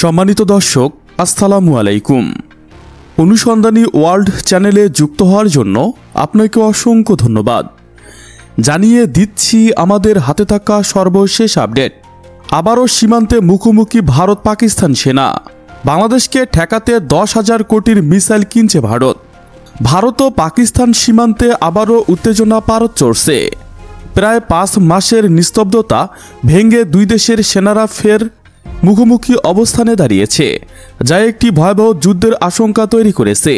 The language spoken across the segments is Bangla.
সম্মানিত দর্শক, আসসালামু আলাইকুম। অনুসন্ধানী ওয়ার্ল্ড চ্যানেলে যুক্ত হওয়ার জন্য আপনাকে অসংখ্য ধন্যবাদ। জানিয়ে দিচ্ছি আমাদের হাতে থাকা সর্বশেষ আপডেট। আবারও সীমান্তে মুখোমুখি ভারত পাকিস্তান সেনা। বাংলাদেশকে ঠেকাতে 10,000 কোটির মিসাইল কিনছে ভারত। ভারত ও পাকিস্তান সীমান্তে আবারও উত্তেজনা পারদ চড়ছে। প্রায় 5 মাসের নিস্তব্ধতা ভেঙে দুই দেশের সেনারা ফের মুখোমুখি অবস্থানে দাঁড়িয়েছে, যা একটি ভয়াবহ যুদ্ধের আশঙ্কা তৈরি করেছে।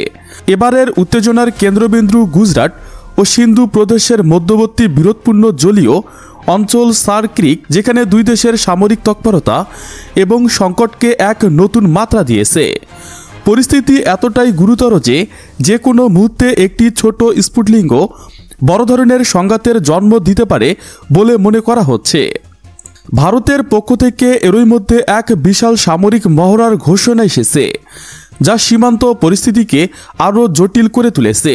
এবারের উত্তেজনার কেন্দ্রবিন্দু গুজরাট ও সিন্ধু প্রদেশের মধ্যবর্তী বিরোধপূর্ণ জলীয় অঞ্চল সার ক্রিক, যেখানে দুই দেশের সামরিক তৎপরতা এবং সংকটকে এক নতুন মাত্রা দিয়েছে। পরিস্থিতি এতটাই গুরুতর যে কোনো মুহূর্তে একটি ছোট স্ফুটলিঙ্গ বড় ধরনের সংঘাতের জন্ম দিতে পারে বলে মনে করা হচ্ছে। ভারতের পক্ষ থেকে এরই মধ্যে এক বিশাল সামরিক মহড়ার ঘোষণা এসেছে, যা সীমান্ত পরিস্থিতিকে আরও জটিল করে তুলেছে।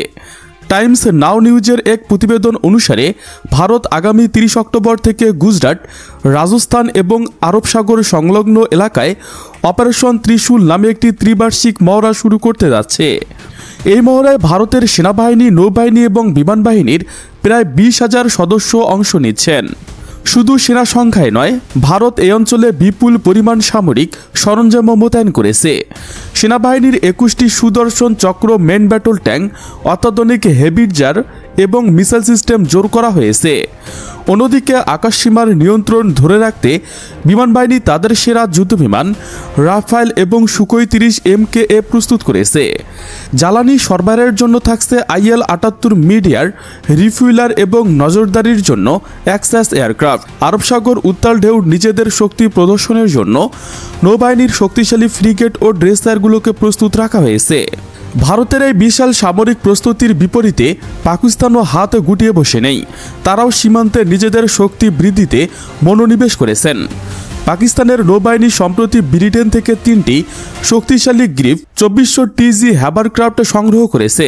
টাইমস নাও নিউজের এক প্রতিবেদন অনুসারে ভারত আগামী 30 অক্টোবর থেকে গুজরাট, রাজস্থান এবং আরব সাগর সংলগ্ন এলাকায় অপারেশন ত্রিশূল নামে একটি ত্রিবার্ষিক মহড়া শুরু করতে যাচ্ছে। এই মহড়ায় ভারতের সেনাবাহিনী, নৌবাহিনী এবং বিমান বাহিনীর প্রায় 20,000 সদস্য অংশ নিচ্ছেন। শুধু সেনা সংখ্যায় নয়, ভারত এই অঞ্চলে বিপুল পরিমাণ সামরিক সরঞ্জাম মোতায়েন করেছে। সেনাবাহিনীর 21টি সুদর্শন চক্র, মেন ব্যাটল ট্যাঙ্ক, অত্যাধুনিক হেভিজার এবং মিসাইল সিস্টেম জোর করা হয়েছে। অন্যদিকে আকাশসীমার নিয়ন্ত্রণ ধরে রাখতে বিমান বাহিনী তাদের সেরা যুদ্ধবিমান রাফায়েল এবং সুখোই 30 MKA প্রস্তুত করেছে। জ্বালানি সরবরাহের জন্য থাকছে IL-78 মিড-এয়ার রিফুয়েলার এবং নজরদারির জন্য অ্যাক্সাস এয়ারক্রাফট। আরব সাগর উত্তাল ঢেউ নিজেদের শক্তি প্রদর্শনের জন্য নৌবাহিনীর শক্তিশালী ফ্রিগেট ও ড্রেসারগুলোকে প্রস্তুত রাখা হয়েছে। ভারতের এই বিশাল সামরিক প্রস্তুতির বিপরীতে পাকিস্তানও হাত গুটিয়ে বসে নেই। তারাও সীমান্তে নিজেদের শক্তি বৃদ্ধিতে মনোনিবেশ করেছেন। পাকিস্তানের নৌবাহিনী সম্প্রতি ব্রিটেন থেকে 3টি শক্তিশালী গ্রিপ 2400 TG হ্যাবারক্রাফট সংগ্রহ করেছে,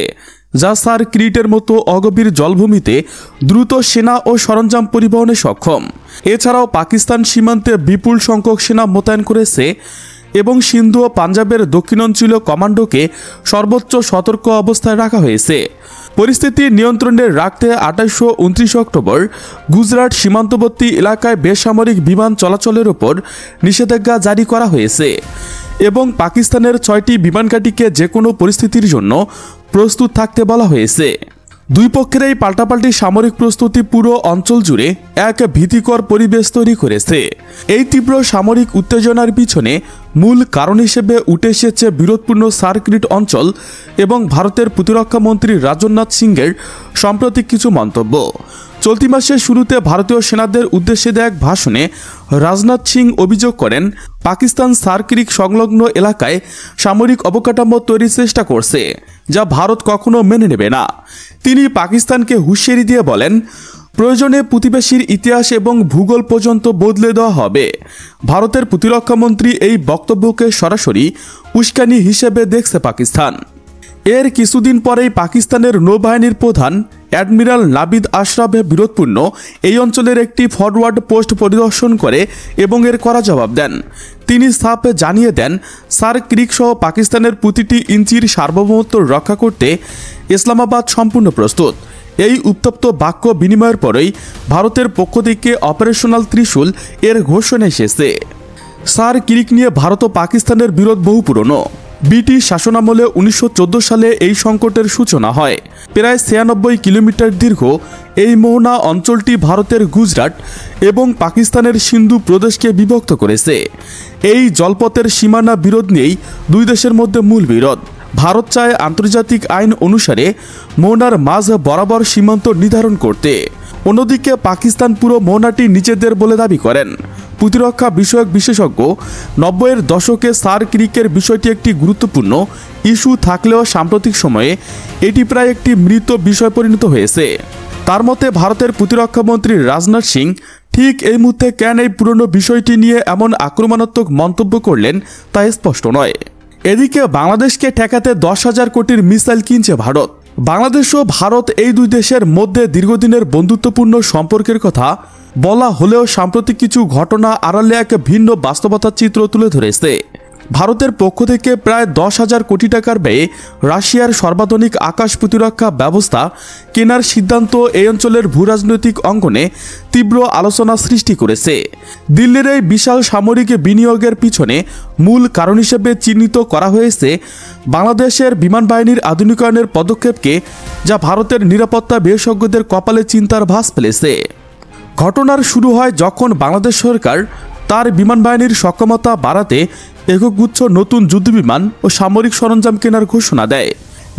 যা সার ক্রিটের মতো অগভীর জলভূমিতে দ্রুত সেনা ও সরঞ্জাম পরিবহনে সক্ষম। এছাড়াও পাকিস্তান সীমান্তে বিপুল সংখ্যক সেনা মোতায়েন করেছে এবং সিন্ধু ও পাঞ্জাবের দক্ষিণাঞ্চলীয় কমান্ডোকে সর্বোচ্চ সতর্ক অবস্থায় রাখা হয়েছে। পরিস্থিতি নিয়ন্ত্রণে রাখতে 28 ও 29 অক্টোবর গুজরাট সীমান্তবর্তী এলাকায় বেসামরিক বিমান চলাচলের ওপর নিষেধাজ্ঞা জারি করা হয়েছে এবং পাকিস্তানের 6টি বিমানঘাঁটিকে যে কোনো পরিস্থিতির জন্য প্রস্তুত থাকতে বলা হয়েছে। দুই পক্ষের এই পাল্টাপাল্টি সামরিক প্রস্তুতি পুরো অঞ্চল জুড়ে এক ভীতিকর পরিবেশ তৈরি করেছে। এই তীব্র সামরিক উত্তেজনার পিছনে মূল কারণ হিসেবে উঠে এসেছে বিরোধপূর্ণ সার্কিট অঞ্চল এবং ভারতের প্রতিরক্ষা মন্ত্রী রাজনাথ সিংয়ের সাম্প্রতিক কিছু মন্তব্য। চলতি মাসের শুরুতে ভারতীয় সেনাদের উদ্দেশ্যে দেয়া এক ভাষণে রাজনাথ সিং অভিযোগ করেন, পাকিস্তান সার্কিট সংলগ্ন এলাকায় সামরিক অবকাঠামো তৈরির চেষ্টা করছে, যা ভারত কখনো মেনে নেবে না। তিনি পাকিস্তানকে হুঁশিয়ারি দিয়ে বলেন, প্রয়োজনে প্রতিবেশীর ইতিহাস এবং ভূগোল পর্যন্ত বদলে দেওয়া হবে। ভারতের প্রতিরক্ষা মন্ত্রী এই বক্তব্যকে সরাসরি উস্কানি হিসেবে দেখছে পাকিস্তান। এর কিছুদিন পরেই পাকিস্তানের নৌবাহিনীর প্রধান অ্যাডমিরাল নাবিদ আশরাফ বিরোধপূর্ণ এই অঞ্চলের একটি ফরওয়ার্ড পোস্ট পরিদর্শন করে এবং এর কড়া জবাব দেন। তিনি সাফ জানিয়ে দেন, সার ক্রিক সহ পাকিস্তানের প্রতিটি ইঞ্চির সার্বভৌমত্ব রক্ষা করতে ইসলামাবাদ সম্পূর্ণ প্রস্তুত। এই উত্তপ্ত বাক্য বিনিময়ের পরেই ভারতের পক্ষ থেকে অপারেশনাল ত্রিশূল এর ঘোষণা এসেছে। সার ক্রিক নিয়ে ভারত ও পাকিস্তানের বিরোধ বহু পুরনো। ব্রিটিশ শাসনামলে 1914 সালে এই সংকটের সূচনা হয়। প্রায় 96 কিলোমিটার দীর্ঘ এই মোহনা অঞ্চলটি ভারতের গুজরাট এবং পাকিস্তানের সিন্ধু প্রদেশকে বিভক্ত করেছে। এই জলপথের সীমানা বিরোধ নিয়েই দুই দেশের মধ্যে মূল বিরোধ। ভারত চায় আন্তর্জাতিক আইন অনুসারে মোহনার মাঝ বরাবর সীমান্ত নির্ধারণ করতে। অন্যদিকে পাকিস্তান পুরো মোহনাটি নিজেদের বলে দাবি করেন। প্রতিরক্ষা বিষয়ক বিশেষজ্ঞ 90-এর দশকে সার ক্রিকের বিষয়টি একটি গুরুত্বপূর্ণ ইস্যু থাকলেও সাম্প্রতিক সময়ে এটি প্রায় একটি মৃত বিষয় পরিণত হয়েছে। তার মতে ভারতের প্রতিরক্ষা মন্ত্রী রাজনাথ সিং ঠিক এই মুহূর্তে কেন এই পুরনো বিষয়টি নিয়ে এমন আক্রমণাত্মক মন্তব্য করলেন তা স্পষ্ট নয়। এদিকে বাংলাদেশকে ঠেকাতে 10,000 কোটির মিসাইল কিনছে ভারত। বাংলাদেশ ও ভারত এই দুই দেশের মধ্যে দীর্ঘদিনের বন্ধুত্বপূর্ণ সম্পর্কের কথা বলা হলেও সাম্প্রতিক কিছু ঘটনা আড়ালে এক ভিন্ন বাস্তবতার চিত্র তুলে ধরেছে। ভারতের পক্ষ থেকে প্রায় 10,000 কোটি টাকার ব্যয়ে রাশিয়ার সর্বাধুনিক আকাশ প্রতিরক্ষা ব্যবস্থা কেনার সিদ্ধান্ত এই অঞ্চলের ভূরাজনৈতিক অঙ্গনে তীব্র আলোচনা সৃষ্টি করেছে। দিল্লির এই বিশাল সামরিক বিনিয়োগের পিছনে মূল কারণ হিসেবে চিহ্নিত করা হয়েছে বাংলাদেশের বিমান বাহিনীর আধুনিকায়নের পদক্ষেপকে, যা ভারতের নিরাপত্তা বিশেষজ্ঞদের কপালে চিন্তার ভাঁজ ফেলেছে। ঘটনার শুরু হয় যখন বাংলাদেশ সরকার তার বিমান বাহিনীর সক্ষমতা বাড়াতে একগুচ্ছ নতুন যুদ্ধবিমান ও সামরিক সরঞ্জাম কেনার ঘোষণা দেয়।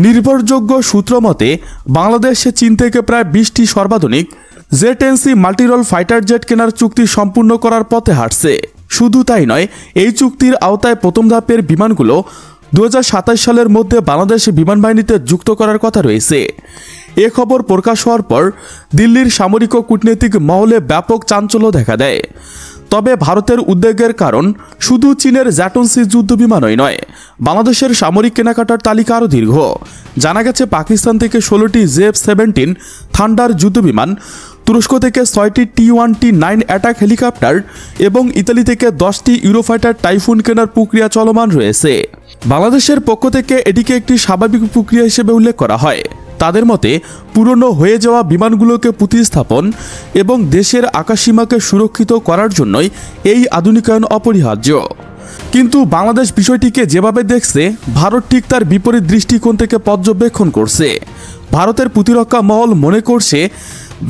নির্ভরযোগ্য সূত্র মতে বাংলাদেশ চীন থেকে প্রায় 20টি সর্বাধুনিক Z-10C মাল্টিরোল ফাইটার জেট কেনার চুক্তি সম্পূর্ণ করার পথে হাঁটছে। শুধু তাই নয়, এই চুক্তির আওতায় প্রথম ধাপের বিমানগুলো 2027 সালের মধ্যে বাংলাদেশ বিমান বাহিনীতে যুক্ত করার কথা রয়েছে। এ খবর প্রকাশ হওয়ার পর দিল্লির সামরিক ও কূটনৈতিক মহলে ব্যাপক চাঞ্চল্য দেখা দেয়। তবে ভারতের উদ্বেগের কারণ শুধু চীনের Z-10C যুদ্ধবিমানই নয়, বাংলাদেশের সামরিক কেনাকাটার তালিকা আরও দীর্ঘ। জানা গেছে পাকিস্তান থেকে 16টি J-17 থান্ডার যুদ্ধবিমান, তুরস্ক থেকে 6টি T-1T9 অ্যাটাক হেলিকপ্টার এবং ইতালি থেকে 10টি ইউরোফাইটার টাইফুন কেনার প্রক্রিয়া চলমান রয়েছে। বাংলাদেশের পক্ষ থেকে এটিকে একটি স্বাভাবিক প্রক্রিয়া হিসেবে উল্লেখ করা হয়। তাদের মতে পুরনো হয়ে যাওয়া বিমানগুলোকে প্রতিস্থাপন এবং দেশের আকাশসীমাকে সুরক্ষিত করার জন্যই এই আধুনিকায়ন অপরিহার্য। কিন্তু বাংলাদেশ বিষয়টিকে যেভাবে দেখছে, ভারত ঠিক তার বিপরীত দৃষ্টিকোণ থেকে পর্যবেক্ষণ করছে। ভারতের প্রতিরক্ষা মহল মনে করছে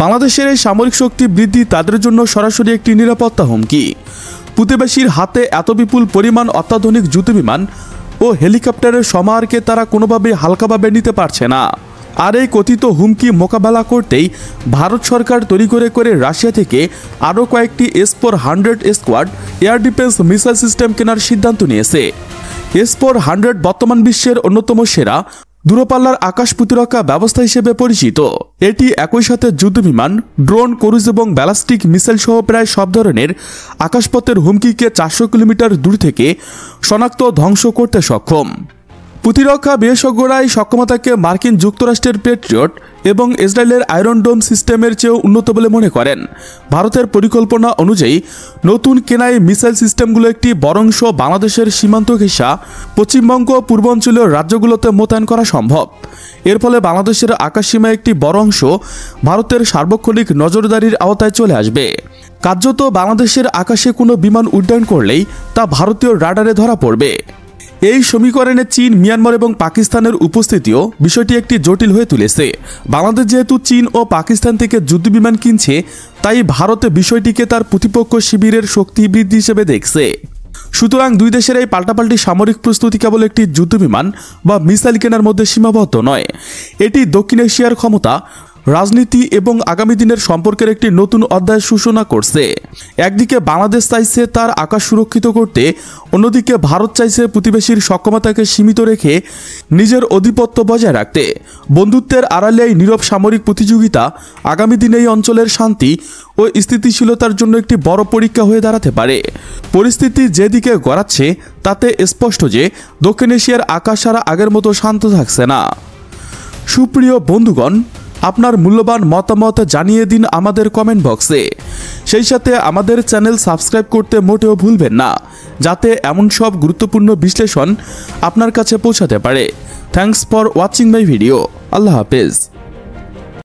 বাংলাদেশের এই সামরিক শক্তি বৃদ্ধি তাদের জন্য সরাসরি একটি নিরাপত্তা হুমকি। প্রতিবেশীর হাতে এত বিপুল পরিমাণ অত্যাধুনিক যুদ্ধবিমান ও হেলিকপ্টারের সমাহারকে তারা কোনোভাবেই হালকাভাবে নিতে পারছে না। আর এই কথিত হুমকি মোকাবেলা করতেই ভারত সরকার তৈরি করে রাশিয়া থেকে আরও কয়েকটি S-400 squad air defence missile system কেনার সিদ্ধান্ত নিয়েছে। S-400 বর্তমান বিশ্বের অন্যতম সেরা দূরপাল্লার আকাশ প্রতিরক্ষা ব্যবস্থা হিসেবে পরিচিত। এটি একই সাথে যুদ্ধবিমান, ড্রোন, ক্রুজ এবং ব্যালিস্টিক মিসাইল সহ প্রায় সব ধরনের আকাশপথের হুমকিকে 400 কিলোমিটার দূর থেকে শনাক্ত ধ্বংস করতে সক্ষম। প্রতিরক্ষা বিশেষজ্ঞরা এই সক্ষমতাকে মার্কিন যুক্তরাষ্ট্রের পেট্রিয়ট এবং ইসরায়েলের আয়রন ডোম সিস্টেমের চেয়েও উন্নত বলে মনে করেন। ভারতের পরিকল্পনা অনুযায়ী নতুন কেনা এই মিসাইল সিস্টেমগুলো একটি বড় অংশ বাংলাদেশের সীমান্ত ঘেঁষা পশ্চিমবঙ্গ ও পূর্বাঞ্চলীয় রাজ্যগুলোতে মোতায়েন করা সম্ভব। এর ফলে বাংলাদেশের আকাশসীমায় একটি বড় অংশ ভারতের সার্বক্ষণিক নজরদারির আওতায় চলে আসবে। কার্যত বাংলাদেশের আকাশে কোনো বিমান উড্ডয়ন করলেই তা ভারতীয় রাডারে ধরা পড়বে। এই সমীকরণে চীন, মিয়ানমার এবং পাকিস্তানের উপস্থিতিও বিষয়টি একটি জটিল হয়ে তুলেছে। বাংলাদেশ যেহেতু চীন ও পাকিস্তান থেকে যুদ্ধবিমান কিনছে, তাই ভারতে বিষয়টিকে তার প্রতিপক্ষ শিবিরের শক্তি বৃদ্ধি হিসেবে দেখছে। সুতরাং দুই দেশের এই পাল্টাপাল্টি সামরিক প্রস্তুতি কেবল একটি যুদ্ধবিমান বা মিসাইল কেনার মধ্যে সীমাবদ্ধ নয়, এটি দক্ষিণ এশিয়ার ক্ষমতা, রাজনীতি এবং আগামী দিনের সম্পর্কের একটি নতুন অধ্যায় সূচনা করছে। একদিকে বাংলাদেশ চাইছে তার আকাশ সুরক্ষিত করতে, অন্যদিকে ভারত চাইছে প্রতিবেশীর সক্ষমতাকে সীমিত রেখে নিজের আধিপত্য বজায় রাখতে। বন্ধুত্বের আড়ালে এই নীরব সামরিক প্রতিযোগিতা আগামী দিনে এই অঞ্চলের শান্তি ও স্থিতিশীলতার জন্য একটি বড় পরীক্ষা হয়ে দাঁড়াতে পারে। পরিস্থিতি যেদিকে গড়াচ্ছে তাতে স্পষ্ট যে দক্ষিণ এশিয়ার আকাশ আর আগের মতো শান্ত থাকছে না। সুপ্রিয় বন্ধুগণ, আপনার মূল্যবান মতামত জানিয়ে দিন আমাদের কমেন্ট বক্সে। সেই সাথে আমাদের চ্যানেল সাবস্ক্রাইব করতে মোটেও ভুলবেন না, যাতে এমন সব গুরুত্বপূর্ণ বিশ্লেষণ আপনার কাছে পৌঁছাতে পারে। Thanks for watching my video. আল্লাহ হাফেজ।